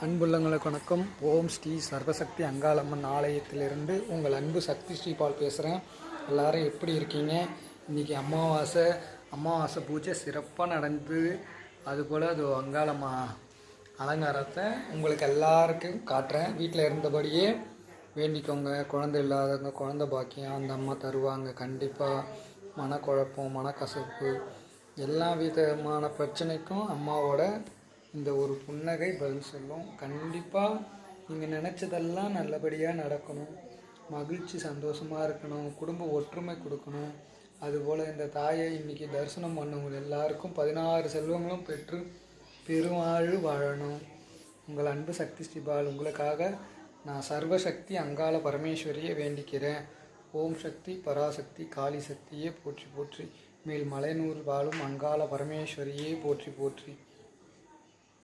அன்புள்ளங்களுக்கு வணக்கம். ஓம் ஸ்ரீ சர்வசக்தி அங்காளம்மன் ஆலயத்திலிருந்து உங்கள் அன்பு சக்தி ஸ்ரீபால் பேசுகிறேன். எல்லோரும் எப்படி இருக்கீங்க? இன்றைக்கி அமாவாசை பூஜை சிறப்பாக நடந்து, அதுபோல் அது அங்காளம்மா அலங்காரத்தை உங்களுக்கு எல்லாருக்கும் காட்டுறேன். வீட்டில் இருந்தபடியே வேண்டிக்கோங்க. குழந்தை இல்லாதவங்க குழந்தை பாக்கியம் அந்த அம்மா தருவாங்க. கண்டிப்பாக மனக்குழப்பம், மனக்கசப்பு, எல்லா விதமான பிரச்சனைக்கும் அம்மாவோட இந்த ஒரு புன்னகை பதில் சொல்லும். கண்டிப்பாக நீங்கள் நினச்சதெல்லாம் நல்லபடியாக நடக்கணும். மகிழ்ச்சி, சந்தோஷமாக இருக்கணும். குடும்ப ஒற்றுமை கொடுக்கணும். அதுபோல் இந்த தாயை இன்றைக்கி தரிசனம் பண்ணவங்க எல்லாருக்கும் 16 செல்வங்களும் பெற்று பெருவாழ்வு வாழணும். உங்கள் அன்பு சக்தி ஸ்ரீபால் உங்களுக்காக நான் சர்வசக்தி அங்காள பரமேஸ்வரியை வேண்டிக்கிறேன். ஓம் சக்தி பராசக்தி காளி சக்தியே போற்றி போற்றி. மேல் மலைநூர் வாழும் அங்காள பரமேஸ்வரியே போற்றி போற்றி.